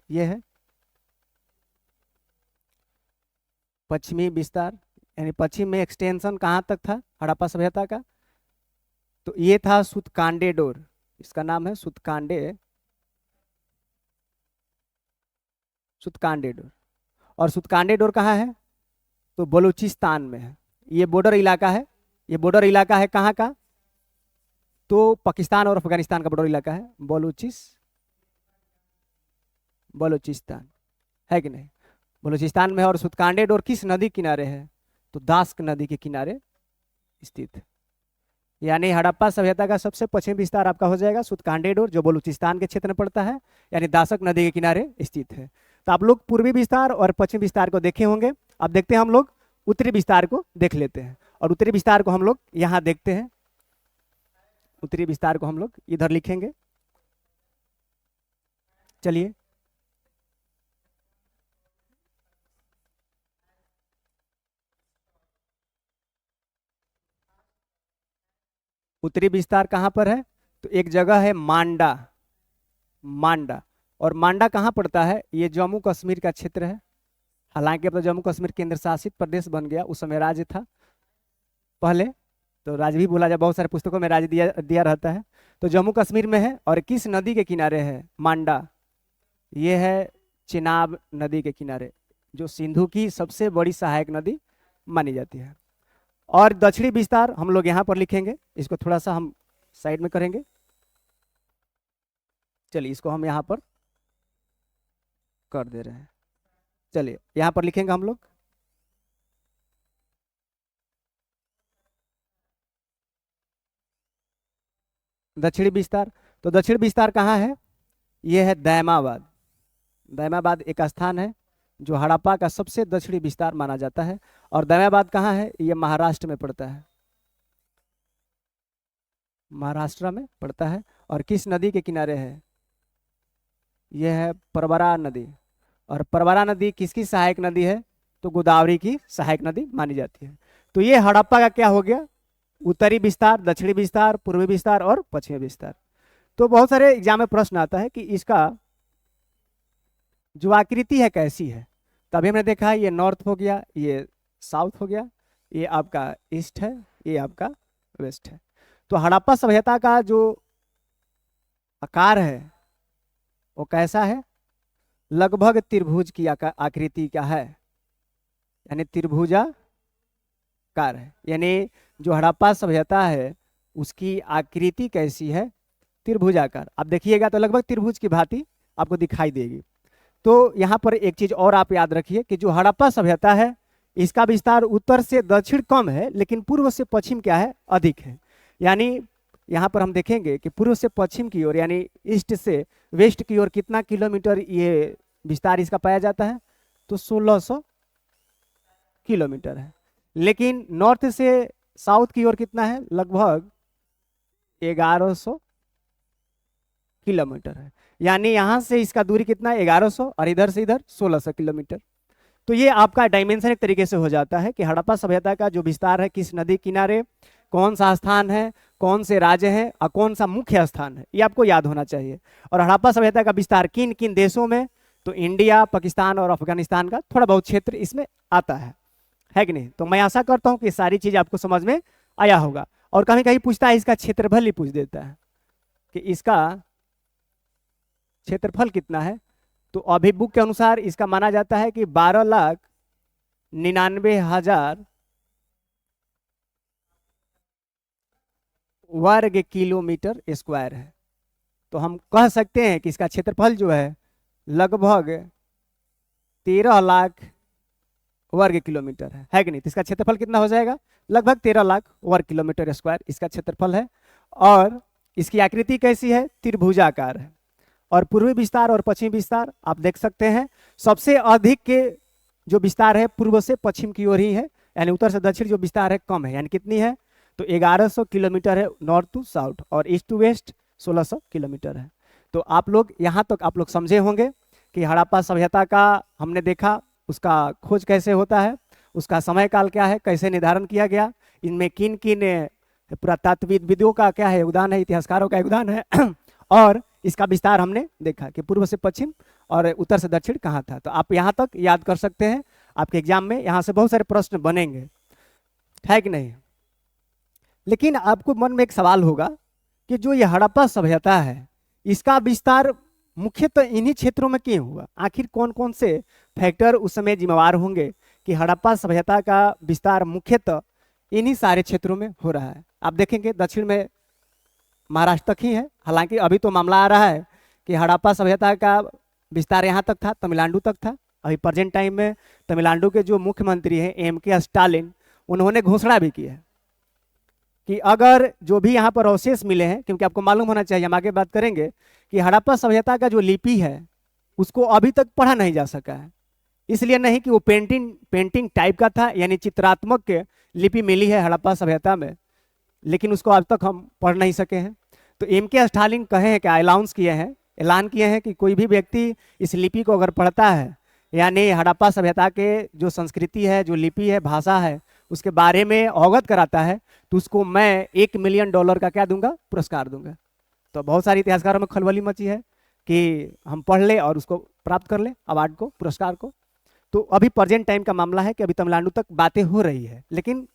ये है पश्चिमी विस्तार, यानी पश्चिम में एक्सटेंशन कहाँ तक था हड़प्पा सभ्यता का, तो ये था सुतकांडे डोर, इसका नाम है सुतकांडे, सुतकांडे डोर। और सुतकांडे डोर कहाँ है, तो बलूचिस्तान में है। ये बॉर्डर इलाका है, ये बॉर्डर इलाका है कहाँ का, तो पाकिस्तान और अफगानिस्तान का बॉर्डर इलाका है बलूचिस्तान, है कि नहीं, बलूचिस्तान में। और सुतकांडे डोर किस नदी किनारे है, तो दास्क नदी के किनारे स्थित है। यानी हड़प्पा सभ्यता का सबसे पश्चिमी विस्तार आपका हो जाएगा सुतकांडे डोर जो बलूचिस्तान के क्षेत्र में पड़ता है, यानी दासक नदी के किनारे स्थित है। तो आप लोग पूर्वी विस्तार और पश्चिमी विस्तार को देखे होंगे। अब देखते हैं हम लोग उत्तरी विस्तार को देख लेते हैं। और उत्तरी विस्तार को हम लोग यहाँ देखते हैं, उत्तरी विस्तार को हम लोग इधर लिखेंगे। चलिए, उत्तरी विस्तार कहाँ पर है? तो एक जगह है मांडा, मांडा। और मांडा कहाँ पड़ता है? ये जम्मू कश्मीर का क्षेत्र है। हालांकि अब तो जम्मू कश्मीर केंद्र शासित प्रदेश बन गया, उस समय राज्य था पहले, तो राज्य भी बोला जाए, बहुत सारे पुस्तकों में राज्य दिया दिया रहता है। तो जम्मू कश्मीर में है। और किस नदी के किनारे है मांडा? ये है चिनाब नदी के किनारे, जो सिंधु की सबसे बड़ी सहायक नदी मानी जाती है। और दक्षिणी विस्तार हम लोग यहाँ पर लिखेंगे, इसको थोड़ा सा हम साइड में करेंगे। चलिए इसको हम यहाँ पर कर दे रहे हैं। चलिए यहाँ पर लिखेंगे हम लोग दक्षिणी विस्तार। तो दक्षिण विस्तार कहाँ है? ये है दैमाबाद। दैमाबाद एक स्थान है जो हड़प्पा का सबसे दक्षिणी विस्तार माना जाता है। और दैमाबाद कहाँ है? ये महाराष्ट्र में पड़ता है, महाराष्ट्र में पड़ता है। और किस नदी के किनारे है? यह है परवरा नदी। और परवरा नदी किसकी सहायक नदी है? तो गोदावरी की सहायक नदी मानी जाती है। तो ये हड़प्पा का क्या हो गया? उत्तरी विस्तार, दक्षिणी विस्तार, पूर्वी विस्तार और पश्चिमी विस्तार। तो बहुत सारे एग्जाम में प्रश्न आता है कि इसका जो आकृति है कैसी है। तभी हमने देखा ये नॉर्थ हो गया, ये साउथ हो गया, ये आपका ईस्ट है, ये आपका वेस्ट है। तो हड़प्पा सभ्यता का जो आकार है वो कैसा है? लगभग त्रिभुज की आकृति का है, यानी त्रिभुजाकार है। यानी जो हड़प्पा सभ्यता है उसकी आकृति कैसी है? त्रिभुजाकार। आप देखिएगा तो लगभग त्रिभुज की भांति आपको दिखाई देगी। तो यहाँ पर एक चीज और आप याद रखिए कि जो हड़प्पा सभ्यता है इसका विस्तार उत्तर से दक्षिण कम है, लेकिन पूर्व से पश्चिम क्या है? अधिक है। यानी यहाँ पर हम देखेंगे कि पूर्व से पश्चिम की ओर, यानी ईस्ट से वेस्ट की ओर कितना किलोमीटर ये विस्तार इसका पाया जाता है? तो 1600 किलोमीटर है। लेकिन नॉर्थ से साउथ की ओर कितना है? लगभग 1100 किलोमीटर है। यानी यहाँ से इसका दूरी कितना है? 1100, और इधर से इधर 1600 किलोमीटर। तो ये आपका डायमेंशन एक तरीके से हो जाता है कि हड़प्पा सभ्यता का जो विस्तार है किस नदी किनारे, कौन सा स्थान है, कौन से राज्य है और कौन सा मुख्य स्थान है, ये आपको याद होना चाहिए। और हड़प्पा सभ्यता का विस्तार किन किन देशों में? तो इंडिया, पाकिस्तान और अफगानिस्तान का थोड़ा बहुत क्षेत्र इसमें आता है कि नहीं? तो मैं आशा करता हूँ कि सारी चीज आपको समझ में आया होगा। और कहीं कहीं पूछता है इसका क्षेत्रफल ही पूछ देता है कि इसका क्षेत्रफल कितना है। तो अभी बुक के अनुसार इसका माना जाता है कि 12,99,000 वर्ग किलोमीटर स्क्वायर है। तो हम कह सकते हैं कि इसका क्षेत्रफल जो है लगभग 13 लाख वर्ग किलोमीटर है कि नहीं? तो इसका क्षेत्रफल कितना हो जाएगा? लगभग 13 लाख वर्ग किलोमीटर स्क्वायर इसका क्षेत्रफल है। और इसकी आकृति कैसी है? त्रिभुजाकार है। और पूर्वी विस्तार और पश्चिमी विस्तार आप देख सकते हैं, सबसे अधिक के जो विस्तार है पूर्व से पश्चिम की ओर ही है, यानी उत्तर से दक्षिण जो विस्तार है कम है। यानी कितनी है? तो 1100 किलोमीटर है नॉर्थ टू साउथ, और ईस्ट टू वेस्ट 1600 किलोमीटर है। तो आप लोग यहाँ तक आप लोग समझे होंगे कि हड़प्पा सभ्यता का हमने देखा, उसका खोज कैसे होता है, उसका समय काल क्या है, कैसे निर्धारण किया गया, इनमें किन किन पुरातत्वविदों का क्या है योगदान है, इतिहासकारों का योगदान है। और इसका विस्तार हमने देखा कि पूर्व से पश्चिम और उत्तर से दक्षिण कहाँ था। तो आप यहाँ तक याद कर सकते हैं, आपके एग्जाम में यहाँ से बहुत सारे प्रश्न बनेंगे, है कि नहीं? लेकिन आपको मन में एक सवाल होगा कि जो ये हड़प्पा सभ्यता है इसका विस्तार मुख्यतः इन्हीं क्षेत्रों में क्यों हुआ? आखिर कौन कौन से फैक्टर उस समय जिम्मेवार होंगे कि हड़प्पा सभ्यता का विस्तार मुख्यतः इन्हीं सारे क्षेत्रों में हो रहा है? आप देखेंगे दक्षिण में महाराष्ट्र तक ही है। हालांकि अभी तो मामला आ रहा है कि हड़प्पा सभ्यता का विस्तार यहाँ तक था, तमिलनाडु तक था। अभी प्रेजेंट टाइम में तमिलनाडु के जो मुख्यमंत्री हैं एम.के. स्टालिन, उन्होंने घोषणा भी की है कि अगर जो भी यहाँ पर अवशेष मिले हैं, क्योंकि आपको मालूम होना चाहिए, हम आगे बात करेंगे कि हड़प्पा सभ्यता का जो लिपि है उसको अभी तक पढ़ा नहीं जा सका है। इसलिए नहीं कि वो पेंटिंग टाइप का था, यानी चित्रात्मक लिपि मिली है हड़प्पा सभ्यता में, लेकिन उसको अब तक हम पढ़ नहीं सके हैं। तो एम.के. स्टालिन कहे हैं कि ऐलान किए हैं कि कोई भी व्यक्ति इस लिपि को अगर पढ़ता है, यानी हड़प्पा सभ्यता के जो संस्कृति है, जो लिपि है, भाषा है, उसके बारे में अवगत कराता है, तो उसको मैं $1 मिलियन का क्या दूंगा, पुरस्कार दूंगा। तो बहुत सारे इतिहासकारों में खलबली मची है कि हम पढ़ ले और उसको प्राप्त कर ले अवार्ड को, पुरस्कार को। तो अभी प्रेजेंट टाइम का मामला है कि अभी तमिलनाडु तक बातें हो रही है, लेकिन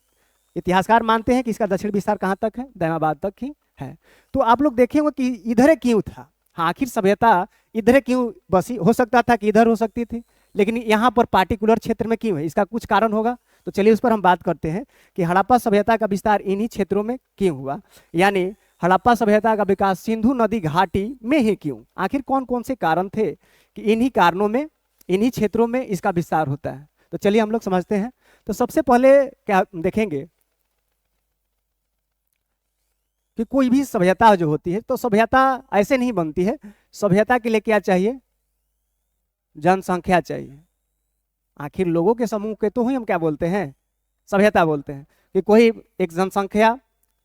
इतिहासकार मानते हैं कि इसका दक्षिण विस्तार कहाँ तक है, दामाबाद तक ही है। तो आप लोग देखेंगे कि इधर क्यों था, हाँ आखिर सभ्यता इधर क्यों बसी, हो सकता था कि इधर हो सकती थी, लेकिन यहाँ पर पार्टिकुलर क्षेत्र में क्यों है, इसका कुछ कारण होगा। तो चलिए उस पर हम बात करते हैं कि हड़प्पा सभ्यता का विस्तार इन्हीं क्षेत्रों में क्यों हुआ, यानी हड़प्पा सभ्यता का विकास सिंधु नदी घाटी में ही क्यों, आखिर कौन कौन से कारण थे कि इन्हीं कारणों में, इन्हीं क्षेत्रों में इसका विस्तार होता है। तो चलिए हम लोग समझते हैं। तो सबसे पहले क्या देखेंगे कि कोई भी सभ्यता जो होती है, तो सभ्यता ऐसे नहीं बनती है। सभ्यता के लिए क्या चाहिए, जनसंख्या चाहिए। आखिर लोगों के समूह के तो ही हम क्या बोलते हैं, सभ्यता बोलते हैं। कि कोई एक जनसंख्या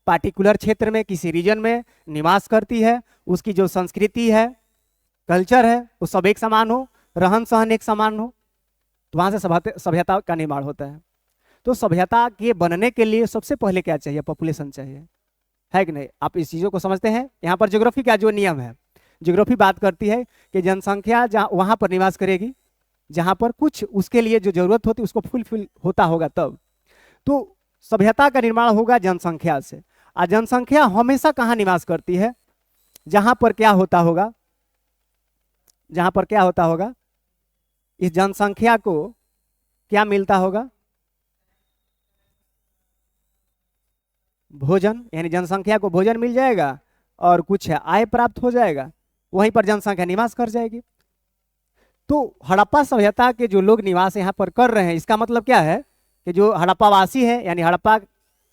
पार्टिकुलर क्षेत्र में, किसी रीजन में निवास करती है, उसकी जो संस्कृति है, कल्चर है, वो सब एक समान हो, रहन सहन एक समान हो, तो वहां से सभ्यता का निर्माण होता है। तो सभ्यता के बनने के लिए सबसे पहले क्या चाहिए, पॉपुलेशन चाहिए, है कि नहीं। आप इस चीज़ों को समझते हैं। यहाँ पर ज्योग्राफी का जो नियम है, ज्योग्राफी बात करती है कि जनसंख्या जहाँ वहाँ पर निवास करेगी जहाँ पर कुछ उसके लिए जो जरूरत होती है उसको फुलफिल होता होगा तब। तो सभ्यता का निर्माण होगा जनसंख्या से। और जनसंख्या हमेशा कहाँ निवास करती है, जहाँ पर क्या होता होगा, जहाँ पर क्या होता होगा, इस जनसंख्या को क्या मिलता होगा, भोजन, यानी जनसंख्या को भोजन मिल जाएगा और कुछ आय प्राप्त हो जाएगा, वहीं पर जनसंख्या निवास कर जाएगी। तो हड़प्पा सभ्यता के जो लोग निवास यहाँ पर कर रहे हैं, इसका मतलब क्या है कि जो हड़प्पावासी है, यानी हड़प्पा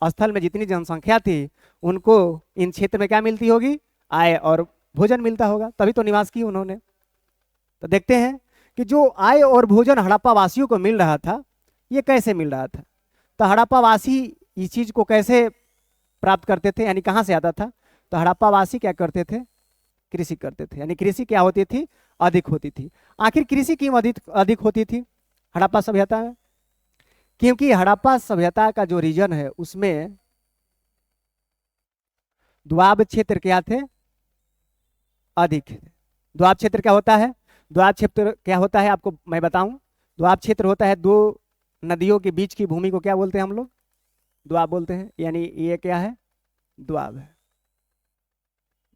स्थल में जितनी जनसंख्या थी, उनको इन क्षेत्र में क्या मिलती होगी, आय और भोजन मिलता होगा, तभी तो निवास की उन्होंने। तो देखते हैं कि जो आय और भोजन हड़प्पा वासियों को मिल रहा था, ये कैसे मिल रहा था। तो हड़प्पा वासी इस चीज को कैसे प्राप्त करते थे, यानी कहाँ से आता था। तो हड़प्पा वासी क्या करते थे, कृषि करते थे, यानी कृषि क्या होती थी, अधिक होती थी। आखिर कृषि क्यों अधिक होती थी हड़प्पा सभ्यता में, क्योंकि हड़प्पा सभ्यता का जो रीजन है उसमें द्वाब क्षेत्र क्या थे, अधिक थे। द्वाब क्षेत्र क्या होता है, द्वाब क्षेत्र क्या होता है आपको मैं बताऊं। द्वाब क्षेत्र होता है दो नदियों के बीच की भूमि को क्या बोलते हैं हम लोग, द्वाब बोलते हैं। यानी ये क्या है, द्वाब है,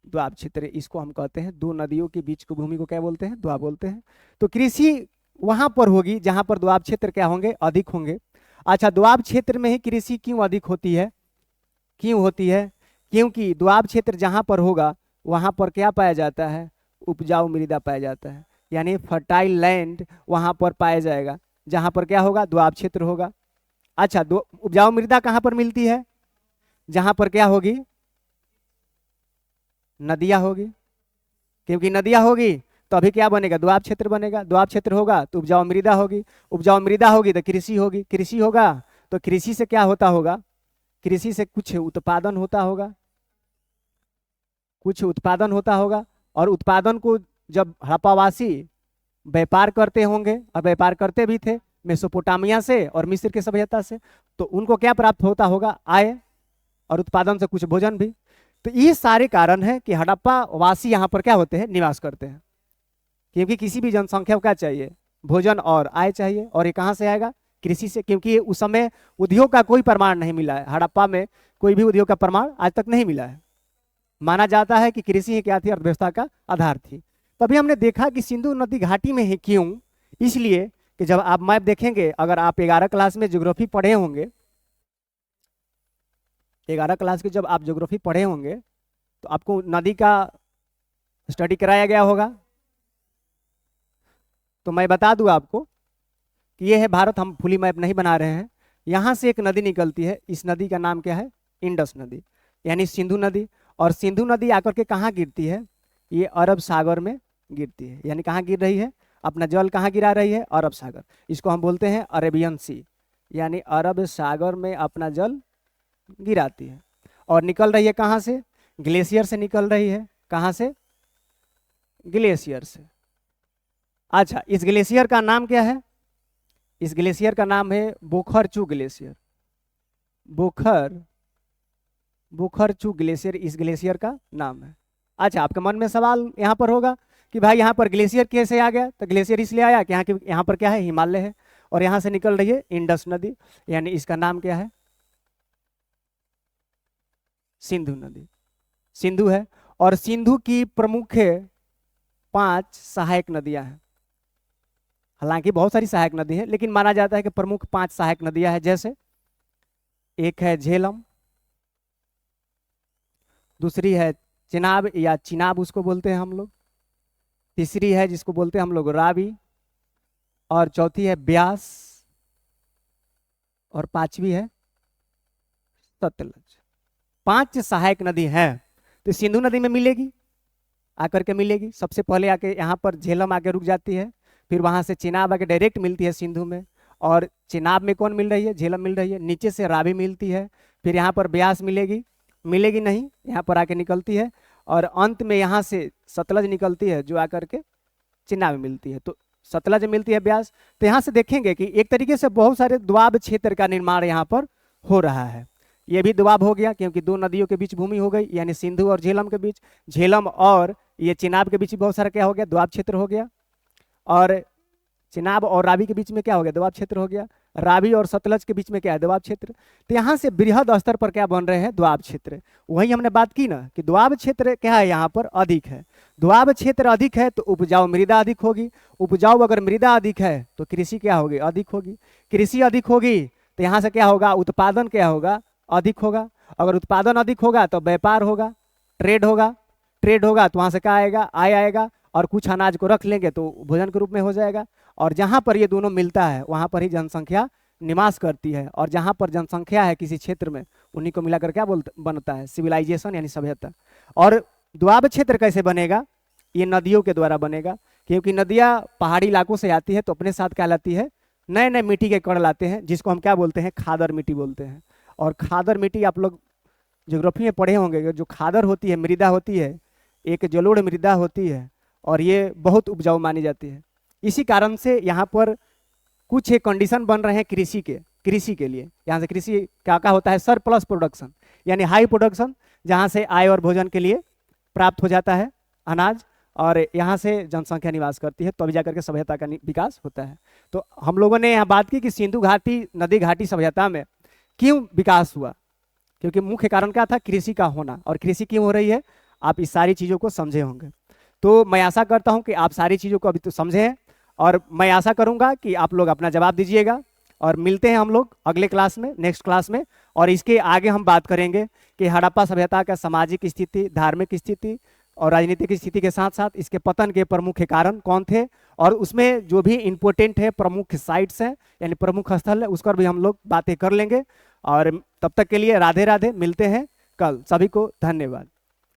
द्वाब क्षेत्र इसको हम कहते हैं। दो नदियों के बीच की भूमि को क्या बोलते हैं, द्वाब बोलते हैं। तो कृषि वहां पर होगी जहां पर द्वाब क्षेत्र क्या होंगे, अधिक होंगे। अच्छा, द्वाब क्षेत्र में ही कृषि क्यों अधिक होती है, क्यों होती है, क्योंकि द्वाब क्षेत्र जहां पर होगा वहां पर क्या पाया जाता है, उपजाऊ मृदा पाया जाता है, यानी फर्टाइल लैंड वहां पर पाया जाएगा जहां पर क्या होगा, द्वाब क्षेत्र होगा। अच्छा, उपजाऊ मृदा कहां पर मिलती है, जहां पर क्या होगी, नदियां होगी, क्योंकि नदियां होगी तो अभी क्या बनेगा, द्वाब क्षेत्र बनेगा। द्वाब क्षेत्र होगा तो उपजाऊ मृदा होगी, उपजाऊ मृदा होगी तो कृषि होगी, कृषि होगा तो कृषि से क्या होता होगा, कृषि से कुछ उत्पादन होता होगा, कुछ उत्पादन होता होगा। और उत्पादन को जब हड़प्पावासी व्यापार करते होंगे, और व्यापार करते भी थे मेसोपोटामिया से और मिस्र के सभ्यता से, तो उनको क्या प्राप्त होता होगा, आय, और उत्पादन से कुछ भोजन भी। तो ये सारे कारण है कि हड़प्पा वासी यहाँ पर क्या होते हैं, निवास करते हैं। क्योंकि किसी भी जनसंख्या को क्या चाहिए, भोजन और आय चाहिए, और ये कहाँ से आएगा, कृषि से। क्योंकि उस समय उद्योग का कोई प्रमाण नहीं मिला है, हड़प्पा में कोई भी उद्योग का प्रमाण आज तक नहीं मिला है। माना जाता है कि कृषि ही क्या थी, अर्थव्यवस्था का आधार थी। तभी हमने देखा कि सिंधु नदी घाटी में है, क्यों, इसलिए कि जब आप मैप देखेंगे, अगर आप 11 क्लास में ज्योग्राफी पढ़े होंगे, 11 क्लास की जब आप ज्योग्राफी पढ़े होंगे तो आपको नदी का स्टडी कराया गया होगा। तो मैं बता दूं आपको कि ये है भारत, हम फुली मैप नहीं बना रहे हैं। यहाँ से एक नदी निकलती है, इस नदी का नाम क्या है, इंडस नदी, यानी सिंधु नदी। और सिंधु नदी आकर के कहाँ गिरती है, ये अरब सागर में गिरती है। यानी कहाँ गिर रही है, अपना जल कहाँ गिरा रही है, अरब सागर। इसको हम बोलते हैं अरेबियन सी, यानी अरब सागर में अपना जल गिराती है। और निकल रही है कहाँ से, ग्लेशियर से निकल रही है। कहाँ से, ग्लेशियर से। अच्छा, इस ग्लेशियर का नाम क्या है, इस ग्लेशियर का नाम है बोखरचू ग्लेशियर। बोखर बोखरचू ग्लेशियर इस ग्लेशियर का नाम है। अच्छा, आपके मन में सवाल यहाँ पर होगा कि भाई यहाँ पर ग्लेशियर कैसे आ गया? तो ग्लेशियर इसलिए आया कि यहाँ पर क्या है, हिमालय है, और यहाँ से निकल रही है इंडस नदी, यानी इसका नाम क्या है? सिंधु नदी। सिंधु है, और सिंधु की प्रमुख 5 सहायक नदियां हैं। हालांकि बहुत सारी सहायक नदी है, लेकिन माना जाता है कि प्रमुख 5 सहायक नदियां हैं। जैसे एक है झेलम, दूसरी है चिनाब या चिनाब उसको बोलते हैं हम लोग, तीसरी है जिसको बोलते हैं हम लोग रावी, और चौथी है ब्यास, और पांचवी है सतलज। 5 सहायक नदी है। तो सिंधु नदी में मिलेगी, आकर के मिलेगी। सबसे पहले आके यहाँ पर झेलम आके रुक जाती है, फिर वहां से चिनाब आके डायरेक्ट मिलती है सिंधु में, और चिनाब में कौन मिल रही है? झेलम मिल रही है। नीचे से रावी मिलती है, फिर यहाँ पर ब्यास मिलेगी, मिलेगी नहीं, यहाँ पर आके निकलती है, और अंत में यहाँ से सतलज निकलती है जो आकर के चिनाब में मिलती है। तो सतलज मिलती है, ब्यास। तो यहाँ से देखेंगे कि एक तरीके से बहुत सारे दोआब क्षेत्र का निर्माण यहाँ पर हो रहा है। ये भी दोआब हो गया क्योंकि 2 नदियों के बीच भूमि हो गई, यानी सिंधु और झेलम के बीच। झेलम और ये चिनाब के बीच बहुत सारा क्या हो गया? दोआब क्षेत्र हो गया। और चिनाब और रावी के बीच में क्या हो गया? दोआब क्षेत्र हो गया। रावी और सतलज के बीच में क्या है? दोआब क्षेत्र। तो यहाँ से बृहद स्तर पर क्या बन रहे हैं? दोआब क्षेत्र। वही हमने बात की ना कि दोआब क्षेत्र क्या है? यहाँ पर अधिक है। दोआब क्षेत्र अधिक है तो उपजाऊ मृदा अधिक होगी। उपजाऊ अगर मृदा अधिक है तो कृषि क्या होगी? अधिक होगी। कृषि अधिक होगी तो यहाँ से क्या होगा? उत्पादन क्या होगा? अधिक होगा। अगर उत्पादन अधिक होगा तो व्यापार होगा, ट्रेड होगा। ट्रेड होगा तो वहां से क्या आएगा? आय आएगा, और कुछ अनाज को रख लेंगे तो भोजन के रूप में हो जाएगा। और जहां पर ये दोनों मिलता है वहां पर ही जनसंख्या निवास करती है, और जहां पर जनसंख्या है किसी क्षेत्र में, उन्हीं को मिलाकर क्या बनता है? सिविलाइजेशन, यानी सभ्यता। और दोआब क्षेत्र कैसे बनेगा? ये नदियों के द्वारा बनेगा, क्योंकि नदियां पहाड़ी इलाकों से आती है तो अपने साथ क्या लाती है? नए नए मिट्टी के कण लाते हैं, जिसको हम क्या बोलते हैं? खादर मिट्टी बोलते हैं। और खादर मिट्टी आप लोग ज्योग्राफी में पढ़े होंगे, जो खादर होती है, मृदा होती है, एक जलोढ़ मृदा होती है, और ये बहुत उपजाऊ मानी जाती है। इसी कारण से यहाँ पर कुछ एक कंडीशन बन रहे हैं कृषि के लिए। यहाँ से कृषि क्या क्या होता है? सरप्लस प्रोडक्शन, यानी हाई प्रोडक्शन, जहाँ से आय और भोजन के लिए प्राप्त हो जाता है अनाज, और यहाँ से जनसंख्या निवास करती है, तो अभी जाकर के सभ्यता का विकास होता है। तो हम लोगों ने यहाँ बात की कि सिंधु घाटी नदी घाटी सभ्यता में क्यों विकास हुआ, क्योंकि मुख्य कारण क्या था? कृषि का होना। और कृषि क्यों हो रही है? आप इस सारी चीज़ों को समझे होंगे। तो मैं आशा करता हूं कि आप सारी चीज़ों को अभी तो समझे हैं, और मैं आशा करूंगा कि आप लोग अपना जवाब दीजिएगा। और मिलते हैं हम लोग अगले क्लास में, नेक्स्ट क्लास में। और इसके आगे हम बात करेंगे कि हड़प्पा सभ्यता का सामाजिक स्थिति, धार्मिक स्थिति और राजनीतिक स्थिति के साथ साथ इसके पतन के प्रमुख कारण कौन थे, और उसमें जो भी इम्पोर्टेंट है प्रमुख साइट्स हैं, यानी प्रमुख स्थल है, उस पर भी हम लोग बातें कर लेंगे। और तब तक के लिए राधे राधे, मिलते हैं कल। सभी को धन्यवाद।